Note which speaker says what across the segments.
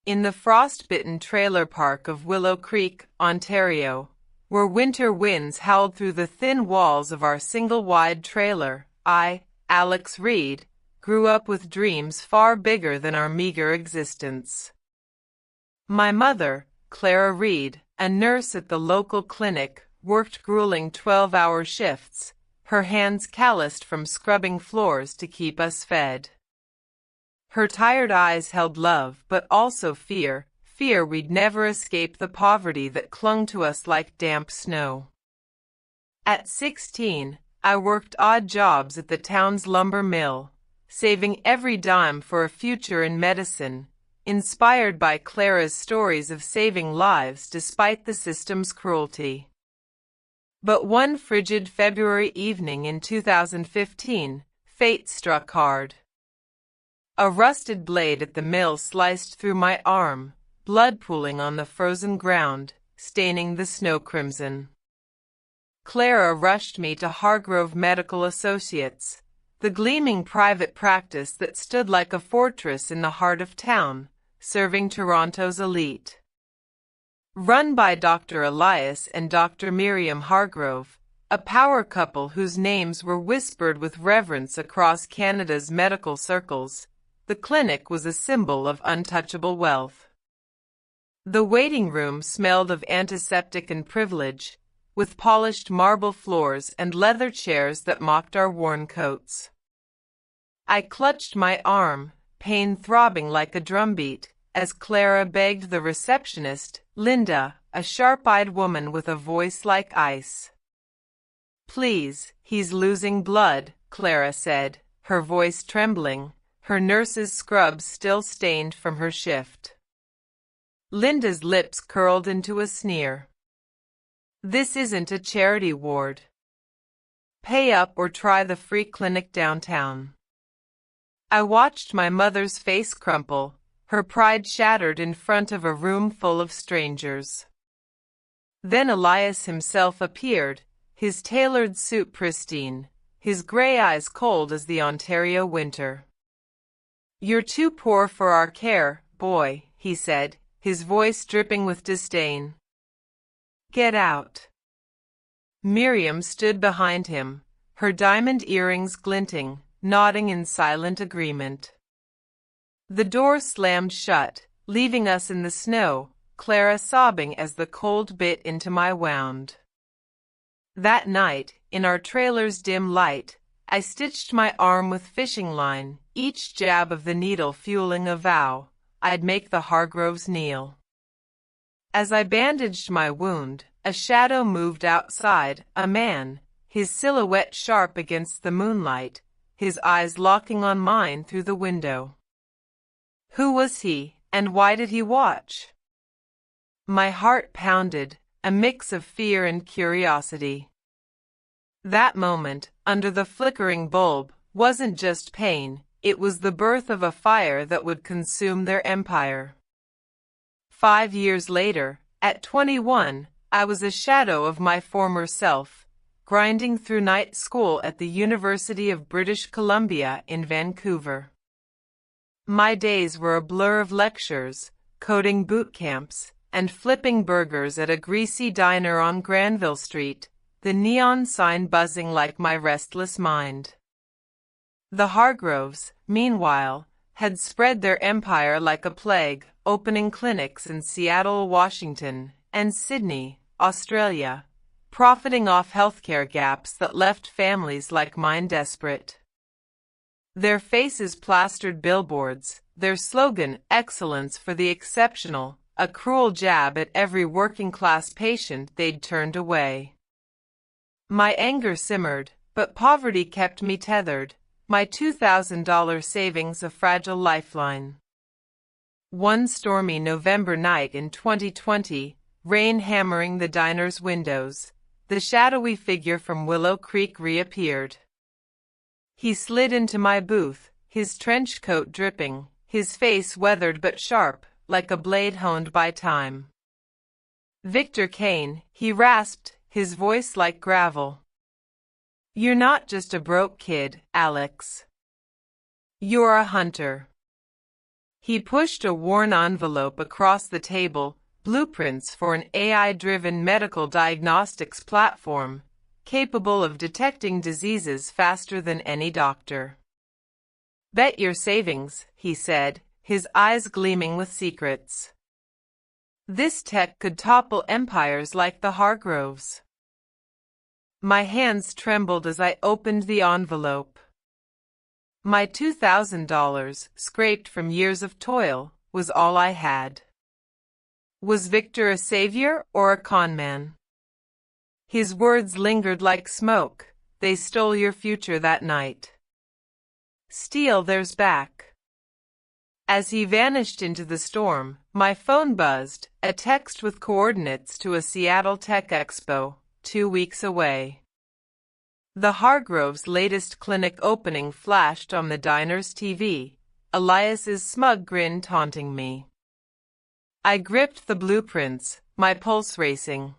Speaker 1: in the frost-bitten trailer park of Willow Creek, Ontario, where winter winds howled through the thin walls of our single-wide trailer, I, Alex Reed, grew up with dreams far bigger than our meager existence. My mother, Clara Reed, a nurse at the local clinic, worked grueling 12-hour shifts, her hands calloused from scrubbing floors to keep us fed. Her tired eyes held love but also fear we'd never escape the poverty that clung to us like damp snow. At 16, I worked odd jobs at the town's lumber mill, saving every dime for a future in medicine, inspired by Clara's stories of saving lives despite the system's cruelty. But one frigid February evening in 2015, fate struck hard. A rusted blade at the mill sliced through my arm, blood pooling on the frozen ground, staining the snow crimson. Clara rushed me to Hargrove Medical Associates, the gleaming private practice that stood like a fortress in the heart of town, serving Toronto's elite. Run by Dr. Elias and Dr. Miriam Hargrove, a power couple whose names were whispered with reverence across Canada's medical circles, the clinic was a symbol of untouchable wealth. The waiting room smelled of antiseptic and privilege, with polished marble floors and leather chairs that mocked our worn coats. I clutched my arm, pain throbbing like a drumbeat, as Clara begged the receptionist, Linda, a sharp-eyed woman with a voice like ice. "Please, he's losing blood," Clara said, her voice trembling, her nurse's scrubs still stained from her shift. Linda's lips curled into a sneer. "This isn't a charity ward. Pay up or try the free clinic downtown." I watched my mother's face crumple, her pride shattered in front of a room full of strangers. Then Elias himself appeared, his tailored suit pristine, his gray eyes cold as the Ontario winter. "You're too poor for our care, boy," he said, his voice dripping with disdain. "Get out." Miriam stood behind him, her diamond earrings glinting, nodding in silent agreement. The door slammed shut, leaving us in the snow, Clara sobbing as the cold bit into my wound. That night, in our trailer's dim light, I stitched my arm with fishing line, each jab of the needle fueling a vow I'd make the Hargroves kneel. As I bandaged my wound, a shadow moved outside, a man, his silhouette sharp against the moonlight, his eyes locking on mine through the window. Who was he, and why did he watch? My heart pounded, a mix of fear and curiosity. That moment, under the flickering bulb, wasn't just pain, it was the birth of a fire that would consume their empire. 5 years later, at 21, I was a shadow of my former self, grinding through night school at the University of British Columbia in Vancouver. My days were a blur of lectures, coding boot camps, and flipping burgers at a greasy diner on Granville Street, the neon sign buzzing like my restless mind. The Hargroves, meanwhile, had spread their empire like a plague, opening clinics in Seattle, Washington, and Sydney, Australia, profiting off healthcare gaps that left families like mine desperate. Their faces plastered billboards, their slogan, "Excellence for the Exceptional," a cruel jab at every working-class patient they'd turned away. My anger simmered, but poverty kept me tethered, my $2,000 savings a fragile lifeline. One stormy November night in 2020, rain hammering the diner's windows, the shadowy figure from Willow Creek reappeared. He slid into my booth, his trench coat dripping, his face weathered but sharp, like a blade honed by time. "Victor Kane," he rasped, his voice like gravel. "You're not just a broke kid, Alex. You're a hunter." He pushed a worn envelope across the table, blueprints for an AI-driven medical diagnostics platform, capable of detecting diseases faster than any doctor. "Bet your savings," he said, his eyes gleaming with secrets. This tech could topple empires like the Hargroves. My hands trembled as I opened the envelope. My $2,000, scraped from years of toil, was all I had. Was Victor a savior or a conman? His words lingered like smoke. They stole your future that night. Steal theirs back. As he vanished into the storm, my phone buzzed, a text with coordinates to a Seattle Tech Expo, 2 weeks away. The Hargroves' latest clinic opening flashed on the diner's TV, Elias's smug grin taunting me. I gripped the blueprints, my pulse racing.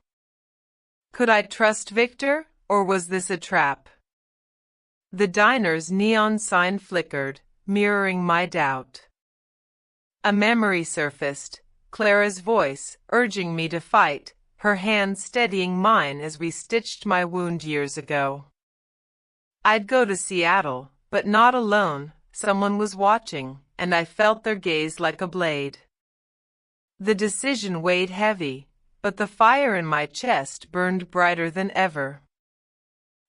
Speaker 1: Could I trust Victor, or was this a trap? The diner's neon sign flickered, mirroring my doubt. A memory surfaced, Clara's voice, urging me to fight, her hand steadying mine as we stitched my wound years ago. I'd go to Seattle, but not alone. Someone was watching, and I felt their gaze like a blade. The decision weighed heavy, but the fire in my chest burned brighter than ever.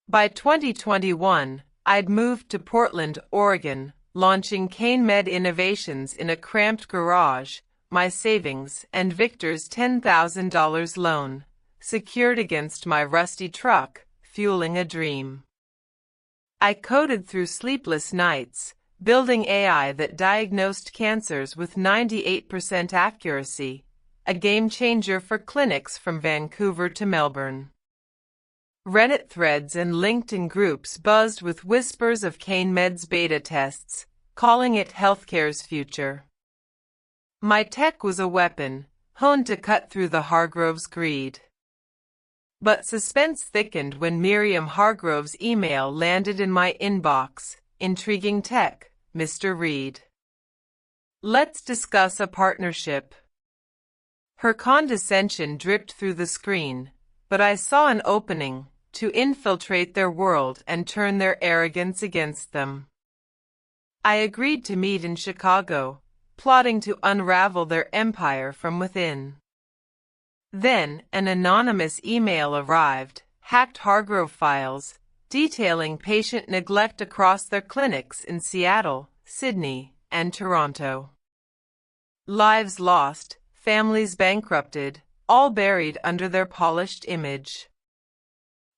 Speaker 1: By 2021, I'd moved to Portland, Oregon, launching CaneMed Innovations in a cramped garage, my savings and Victor's $10,000 loan, secured against my rusty truck, fueling a dream. I coded through sleepless nights, building AI that diagnosed cancers with 98% accuracy, a game-changer for clinics from Vancouver to Melbourne. Reddit threads and LinkedIn groups buzzed with whispers of CaneMed's beta tests, calling it healthcare's future. My tech was a weapon, honed to cut through the Hargroves' greed. But suspense thickened when Miriam Hargrove's email landed in my inbox. Intriguing tech, Mr. Reed. Let's discuss a partnership. Her condescension dripped through the screen, but I saw an opening to infiltrate their world and turn their arrogance against them. I agreed to meet in Chicago, plotting to unravel their empire from within. Then, an anonymous email arrived, hacked Hargrove files, detailing patient neglect across their clinics in Seattle, Sydney, and Toronto. Lives lost, families bankrupted, all buried under their polished image.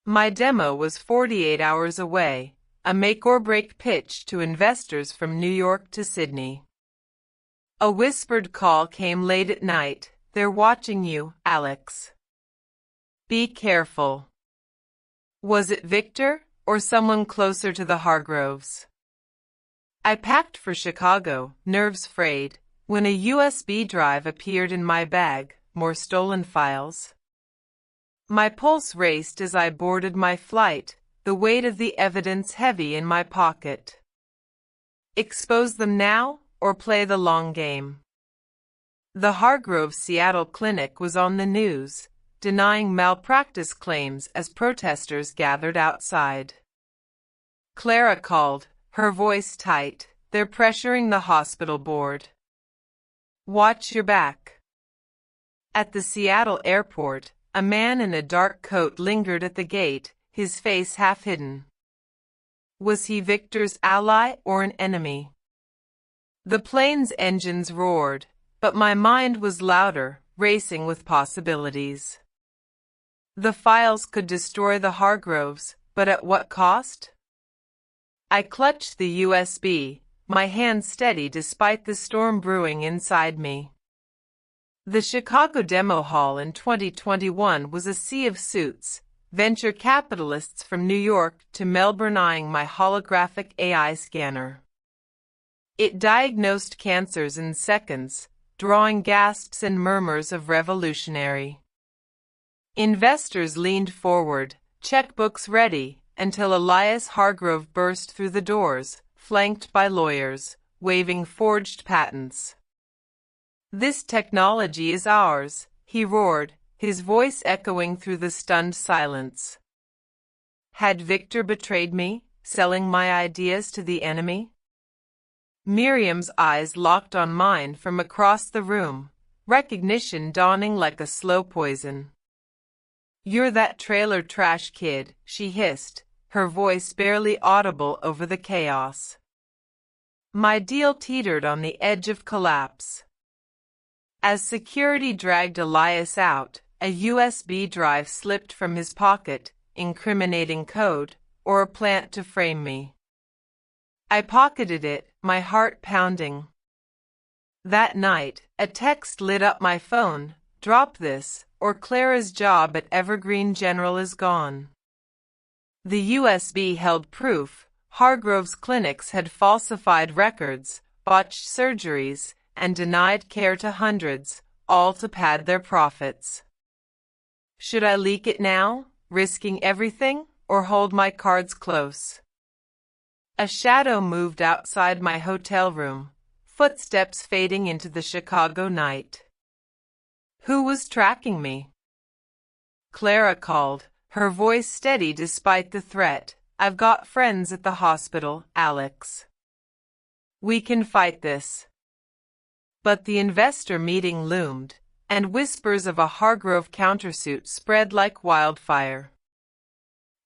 Speaker 1: My demo was 48 hours away, a make-or-break pitch to investors from New York to Sydney. A whispered call came late at night. "They're watching you, Alex. Be careful." Was it Victor, or someone closer to the Hargroves? I packed for Chicago, nerves frayed, when a USB drive appeared in my bag, more stolen files. My pulse raced as I boarded my flight, the weight of the evidence heavy in my pocket. Expose them now, or play the long game? The Hargrove Seattle clinic was on the news, denying malpractice claims as protesters gathered outside. Clara called, her voice tight. "They're pressuring the hospital board. Watch your back." At the Seattle airport, a man in a dark coat lingered at the gate, his face half hidden. Was he Victor's ally or an enemy? The plane's engines roared, but my mind was louder, racing with possibilities. The files could destroy the Hargroves, but at what cost? I clutched the USB, my hand steady despite the storm brewing inside me. The Chicago demo hall in 2021 was a sea of suits, venture capitalists from New York to Melbourne eyeing my holographic AI scanner. It diagnosed cancers in seconds, drawing gasps and murmurs of revolutionary. Investors leaned forward, checkbooks ready, until Elias Hargrove burst through the doors, flanked by lawyers, waving forged patents. This technology is ours, he roared, his voice echoing through the stunned silence. Had Victor betrayed me, selling my ideas to the enemy? Miriam's eyes locked on mine from across the room, recognition dawning like a slow poison. You're that trailer trash kid, she hissed, her voice barely audible over the chaos. My deal teetered on the edge of collapse. As security dragged Elias out, a USB drive slipped from his pocket, incriminating code, or a plant to frame me. I pocketed it, my heart pounding. That night, a text lit up my phone, drop this, or Clara's job at Evergreen General is gone. The USB held proof. Hargrove's clinics had falsified records, botched surgeries, and denied care to hundreds, all to pad their profits. Should I leak it now, risking everything, or hold my cards close? A shadow moved outside my hotel room, footsteps fading into the Chicago night. Who was tracking me? Clara called, her voice steady despite the threat. I've got friends at the hospital, Alex. We can fight this. But the investor meeting loomed, and whispers of a Hargrove countersuit spread like wildfire.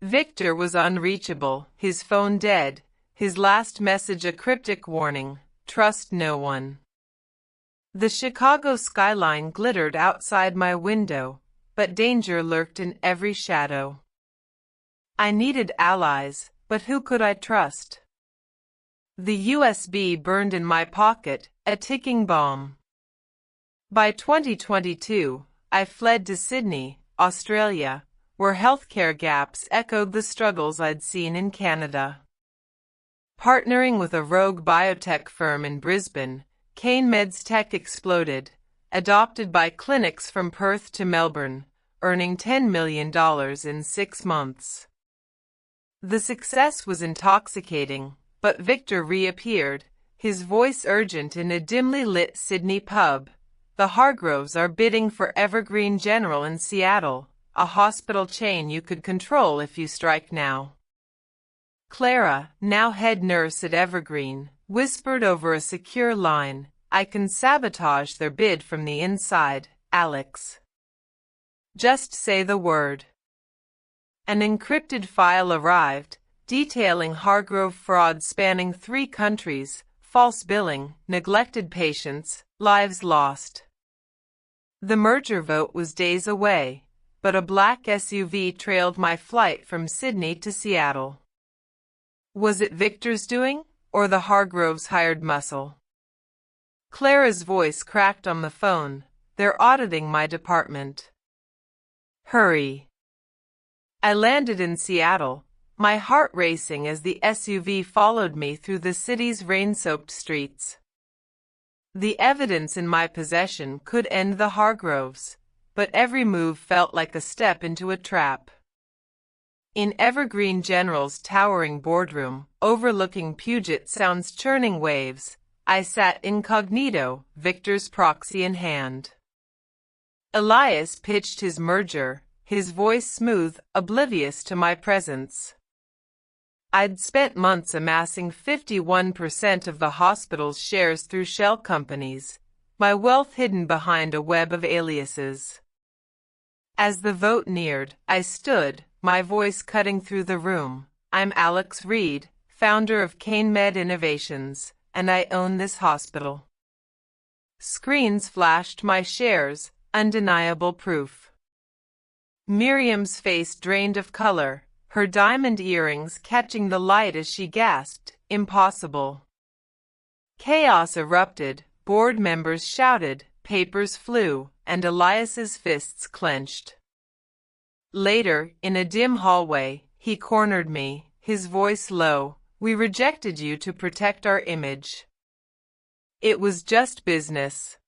Speaker 1: Victor was unreachable, his phone dead, his last message a cryptic warning, trust no one. The Chicago skyline glittered outside my window, but danger lurked in every shadow. I needed allies, but who could I trust? The USB burned in my pocket, a ticking bomb. By 2022, I fled to Sydney, Australia, where healthcare gaps echoed the struggles I'd seen in Canada. Partnering with a rogue biotech firm in Brisbane, CaneMed's tech exploded, adopted by clinics from Perth to Melbourne, earning $10 million in 6 months. The success was intoxicating, but Victor reappeared, his voice urgent in a dimly lit Sydney pub. The Hargroves are bidding for Evergreen General in Seattle, a hospital chain you could control if you strike now. Clara, now head nurse at Evergreen, whispered over a secure line, I can sabotage their bid from the inside, Alex. Just say the word. An encrypted file arrived, detailing Hargrove fraud spanning 3 countries, false billing, neglected patients, lives lost. The merger vote was days away, but a black SUV trailed my flight from Sydney to Seattle. Was it Victor's doing, or the Hargroves' hired muscle? Clara's voice cracked on the phone, they're auditing my department. Hurry. I landed in Seattle, my heart racing as the SUV followed me through the city's rain-soaked streets. The evidence in my possession could end the Hargroves, but every move felt like a step into a trap. In Evergreen General's towering boardroom, overlooking Puget Sound's churning waves, I sat incognito, Victor's proxy in hand. Elias pitched his merger, his voice smooth, oblivious to my presence. I'd spent months amassing 51% of the hospital's shares through shell companies, my wealth hidden behind a web of aliases. As the vote neared, I stood, my voice cutting through the room. I'm Alex Reed, founder of CaneMed Innovations, and I own this hospital. Screens flashed my shares, undeniable proof. Miriam's face drained of color, her diamond earrings catching the light as she gasped, impossible. Chaos erupted, board members shouted, papers flew, and Elias's fists clenched. Later, in a dim hallway, he cornered me, his voice low, we rejected you to protect our image. It was just business.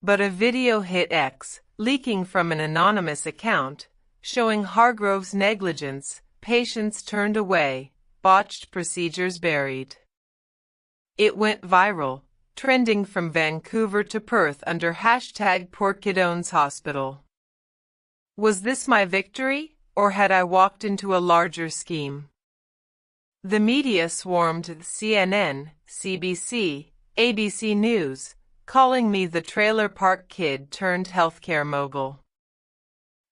Speaker 1: But a video hit X, leaking from an anonymous account, showing Hargrove's negligence, patients turned away, botched procedures buried. It went viral, trending from Vancouver to Perth under hashtag #PoorKiddones Hospital. Was this my victory, or had I walked into a larger scheme? The media swarmed CNN, CBC, ABC News, calling me the trailer park kid turned healthcare mogul.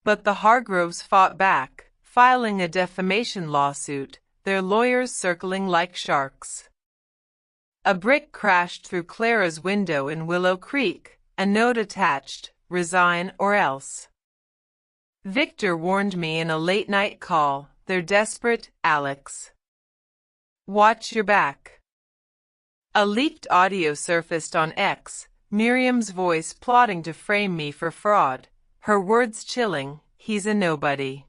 Speaker 1: But the Hargroves fought back, filing a defamation lawsuit, their lawyers circling like sharks. A brick crashed through Clara's window in Willow Creek, a note attached, "Resign or else." Victor warned me in a late-night call, "They're desperate, Alex. Watch your back." A leaked audio surfaced on X, Miriam's voice plotting to frame me for fraud, her words chilling, "He's a nobody.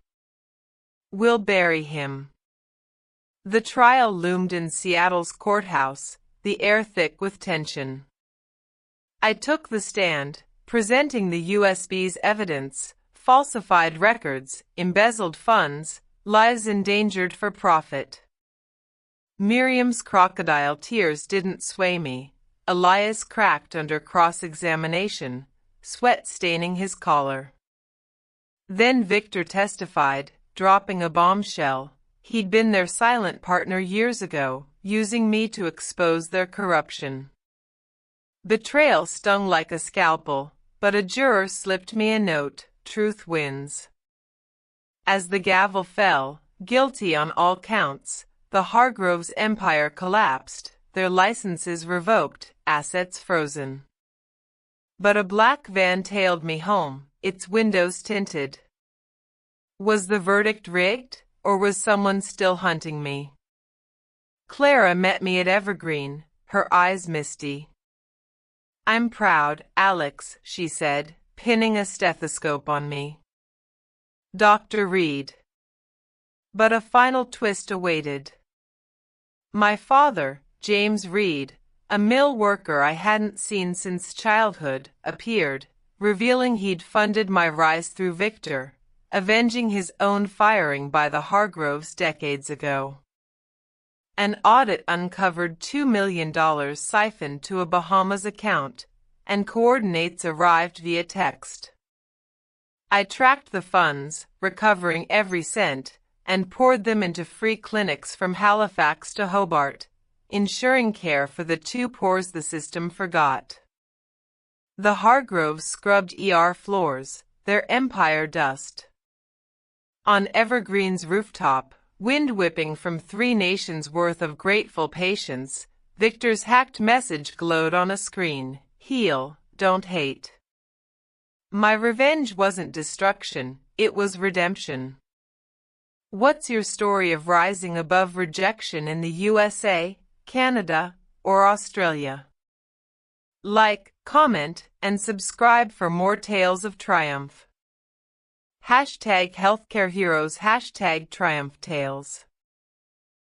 Speaker 1: We'll bury him." The trial loomed in Seattle's courthouse, the air thick with tension. I took the stand, presenting the USB's evidence, falsified records, embezzled funds, lives endangered for profit. Miriam's crocodile tears didn't sway me. Elias cracked under cross-examination, sweat staining his collar. Then Victor testified, dropping a bombshell. He'd been their silent partner years ago, using me to expose their corruption. Betrayal stung like a scalpel, but a juror slipped me a note, "Truth wins." As the gavel fell, guilty on all counts, the Hargroves' empire collapsed, their licenses revoked, assets frozen. But a black van tailed me home, its windows tinted. Was the verdict rigged, or was someone still hunting me? Clara met me at Evergreen, her eyes misty. "I'm proud, Alex," she said, pinning a stethoscope on me. Dr. Reed. But a final twist awaited. My father, James Reed, a mill worker I hadn't seen since childhood, appeared, revealing he'd funded my rise through Victor, avenging his own firing by the Hargroves decades ago. An audit uncovered $2 million siphoned to a Bahamas account, and coordinates arrived via text. I tracked the funds, recovering every cent, and poured them into free clinics from Halifax to Hobart, ensuring care for the too poor the system forgot. The Hargroves scrubbed ER floors, their empire dust. On Evergreen's rooftop, wind whipping from 3 nations' worth of grateful patience, Victor's hacked message glowed on a screen, "Heal, don't hate." My revenge wasn't destruction, it was redemption. What's your story of rising above rejection in the USA, Canada, or Australia? Like, comment, and subscribe for more tales of triumph. #HealthcareHeroes #TriumphTales